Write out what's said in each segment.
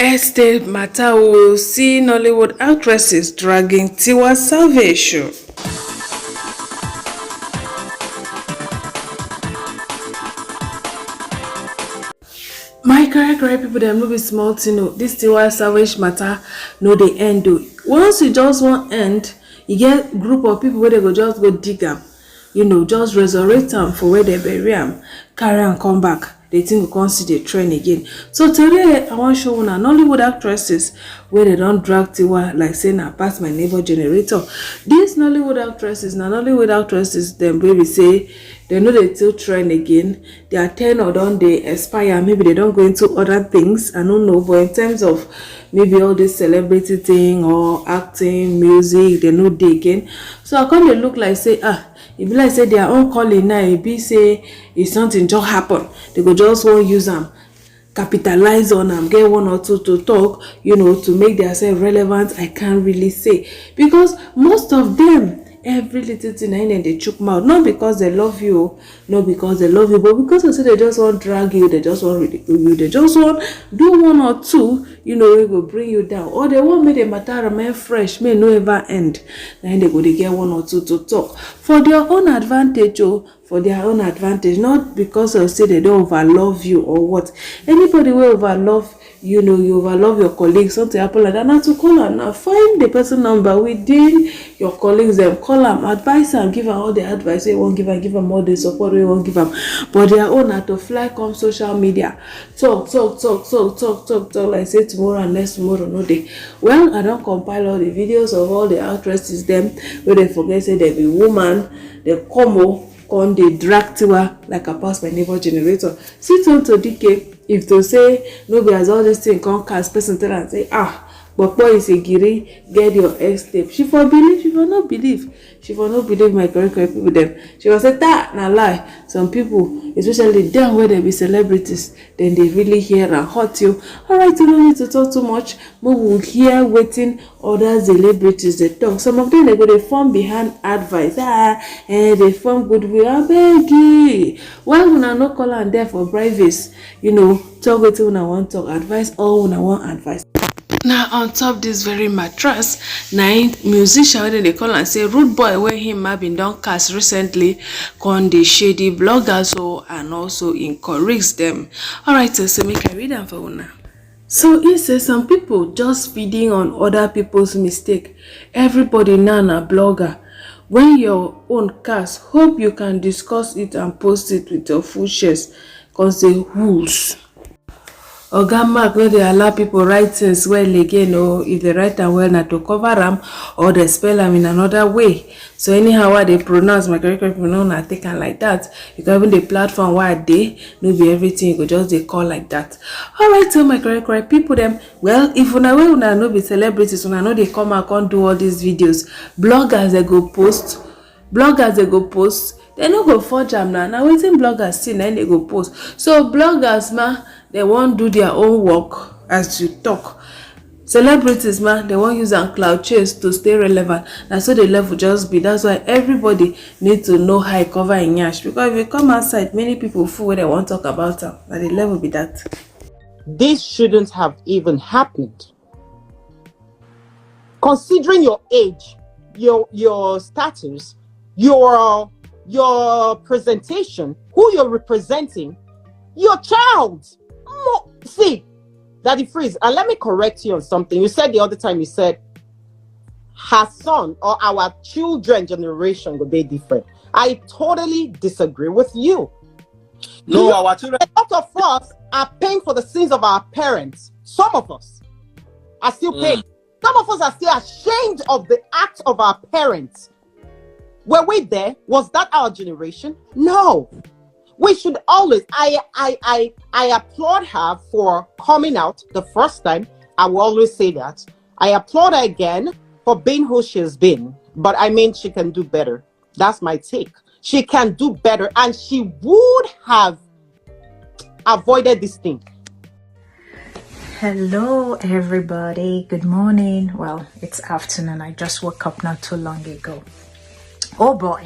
Estate matter will see Nollywood actresses dragging Tiwa Savage. My correct people, them no be small to know. This Tiwa Savage matter no dey end o. Once you just want end, you get group of people where they go just go dig am, just resurrect am for where they bury am, carry am come back. They think we can't see the trend again. So today I want to show una Nollywood actresses where they don't drag Tiwa like saying na pass my neighbor generator. These Nollywood actresses, them baby say they know they still trend again. Their tenure don't they expire. Maybe they don't go into other things. I don't know, but in terms of maybe all this celebrity thing or acting, music, they know they again. So I can't look like say if like say their own calling now, it be say if something just happen, they go just want use them, capitalize on them, get one or two to talk, to make themselves relevant. I can't really say because most of them, every little thing and they chook mouth, not because they love you, but because they say they just want drag you, they just want ridicule you, they just want do one or two, it will bring you down, or they want make the matter remain fresh, may no ever end. Then they go to get one or two to talk for their own advantage, not because of say they don't overlove you or what. Anybody will overlove you overlove your colleagues, something happen like that, now to call am, now find the person number within your colleagues, them call am, advise am, give am all the advice you won't give am all the support you won't give am. But their own are to fly come social media, talk like say tomorrow and next tomorrow no day. Well, I don't compile all the videos of all the actresses them where they forget say they be woman, they come they drag Tiwa like a pass my neighbor generator. Sit on to DK. If to say no be as all this thing come cast person tell and say but boy is a giri, get your ex tape. She for not believe my correct people them. She was say that na lie. Some people, especially them where they be celebrities, then they really hear and hurt you. Alright, you don't need to talk too much. We will hear waiting other celebrities they talk. Some of them they go they form behind advice. They form goodwill. I beg you. Why would I not call and there for privacy? Talk with you when I want talk, advice all when I want advice. Now on top this very mattress, 9 musician wey they call and say rude boy where him have been done cast recently con the shady bloggers and also encourage them. Alright, so make I read them for una. So he says some people just feeding on other people's mistake. Everybody now a blogger. When your own cast, hope you can discuss it and post it with your full shares. Cause the rules. Oga Mark no dey allow people write things well again, or if they write am well na to cover am or they spell am in another way. So anyhow what they pronounce, my correct people no na take am like that. Because even the platform where they no be everything you go just they call like that. Alright, so my correct people them, well, if una no be celebrities, una no they come and can't do all these videos. Bloggers they go post, they no go forge am now. Now waiting bloggers see then they go post. So bloggers they won't do their own work as you talk. Celebrities they won't use and cloud chase to stay relevant. That's so the level just be. That's why everybody need to know how cover in yash. Because if you come outside, many people fool where they won't talk about them. At the level be that. This shouldn't have even happened. Considering your age, your status, your presentation, who you're representing, your child. See, Daddy Freeze, and let me correct you on something. You said the other time, you said her son or our children generation will be different. I totally disagree with you. No, our children. A lot of us are paying for the sins of our parents. Some of us are still paying. Some of us are still ashamed of the acts of our parents. Were we there? Was that our generation? No. We should always, I applaud her for coming out the first time. I will always say that. I applaud her again for being who she's been. But I mean, she can do better. That's my take. She can do better. And she would have avoided this thing. Hello, everybody. Good morning. Well, it's afternoon. I just woke up not too long ago. Oh, boy.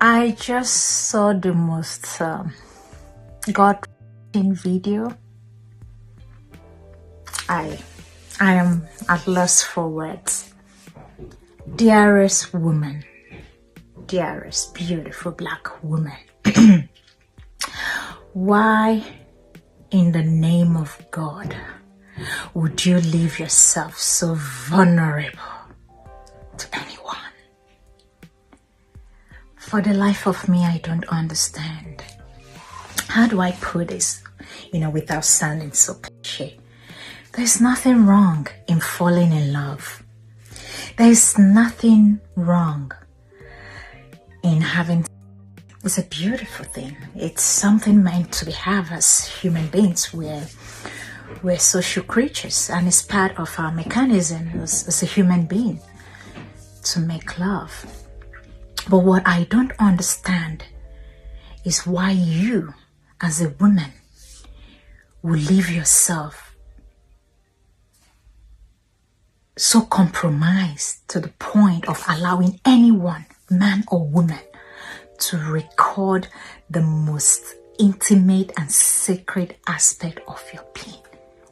I just saw the most God in video, I am at loss for words. Dearest woman, dearest beautiful black woman, why in the name of God would you leave yourself so vulnerable to anyone? For the life of me, I don't understand. How do I put this, without sounding so cliche? There's nothing wrong in falling in love. There's nothing wrong in having. It's a beautiful thing. It's something meant to have as human beings. We're social creatures, and it's part of our mechanism as a human being to make love. But what I don't understand is why you, as a woman, will leave yourself so compromised to the point of allowing anyone, man or woman, to record the most intimate and sacred aspect of your being,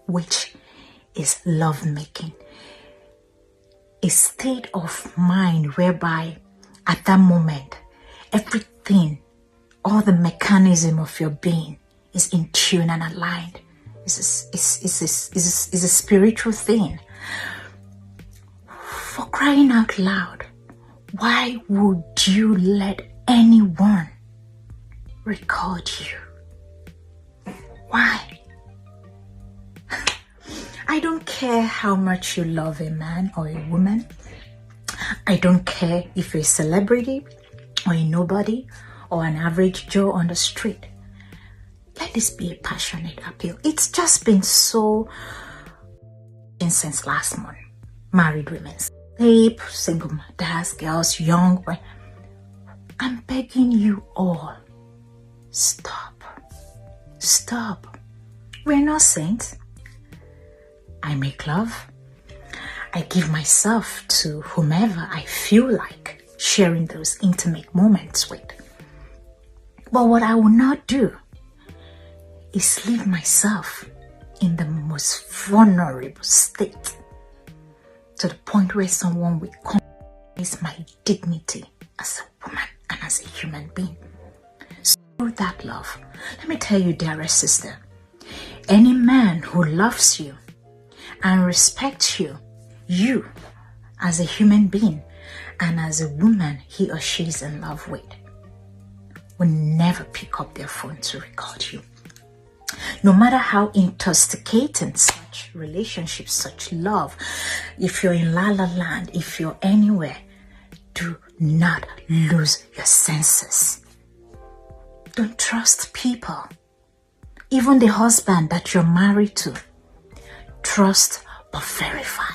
which is lovemaking. A state of mind whereby at that moment, everything, all the mechanism of your being is in tune and aligned. It's a spiritual thing. For crying out loud, why would you let anyone record you? Why? I don't care how much you love a man or a woman. I don't care if you're a celebrity or a nobody or an average Joe on the street. Let this be a passionate appeal. It's just been so since last month. Married women, sleep, single mothers, girls, young. I'm begging you all, stop. Stop. We're not saints. I make love. I give myself to whomever I feel like sharing those intimate moments with. But what I will not do is leave myself in the most vulnerable state to the point where someone will compromise my dignity as a woman and as a human being. So through that love, let me tell you, dearest sister, any man who loves you and respects you as a human being and as a woman he or she is in love with, will never pick up their phone to record you. No matter how intoxicating such relationships, such love, if you're in La La Land, if you're anywhere, do not lose your senses. Don't trust people. Even the husband that you're married to. Trust but verify.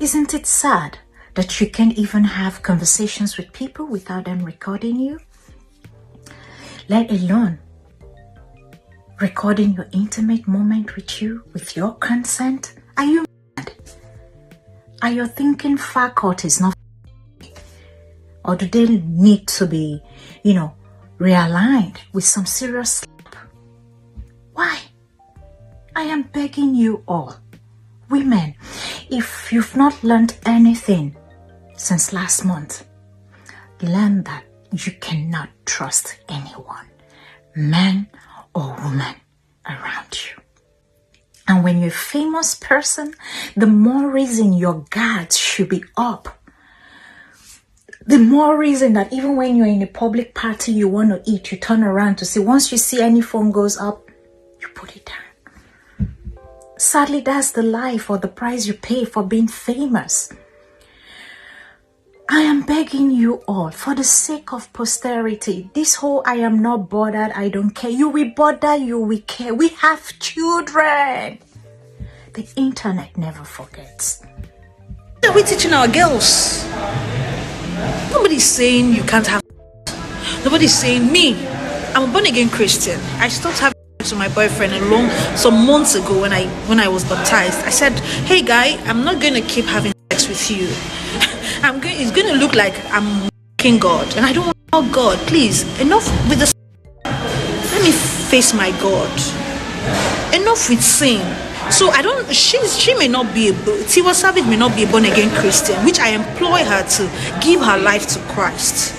Isn't it sad that you can't even have conversations with people without them recording you? Let alone recording your intimate moment with you with your consent? Are you mad? Are your thinking faculties not? Or do they need to be, realigned with some serious sleep? Why? I am begging you all, women, if you've not learned anything since last month, learn that you cannot trust anyone, man or woman, around you. And when you're a famous person, the more reason your guards should be up. The more reason that even when you're in a public party you want to eat, you turn around to see, once you see any phone goes up, you put it down. Sadly, that's the life or the price you pay for being famous. I am begging you all, for the sake of posterity, this whole I am not bothered, I don't care. You will bother, you will care. We have children. The internet never forgets. What are we teaching our girls? Nobody's saying you can't have. Nobody's saying me. I'm a born again Christian. I stopped having sex with my boyfriend some months ago when I was baptized. I said, hey guy, I'm not going to keep having sex with you. It's going to look like I'm mocking God, and I don't want to mock God. Please, enough with the. Let me face my God. Enough with sin. So I don't. She may not be Tiwa Savage may not be a born again Christian, which I employ her to give her life to Christ.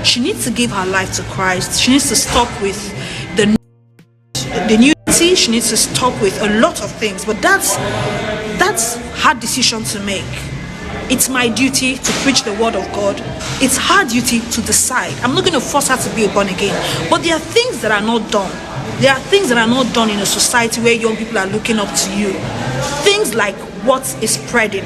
She needs to give her life to Christ. She needs to stop with the nudity. She needs to stop with a lot of things. But that's her decision to make. It's my duty to preach the word of God. It's her duty to decide. I'm not going to force her to be a born again. But there are things that are not done. There are things that are not done in a society where young people are looking up to you. Things like what is spreading.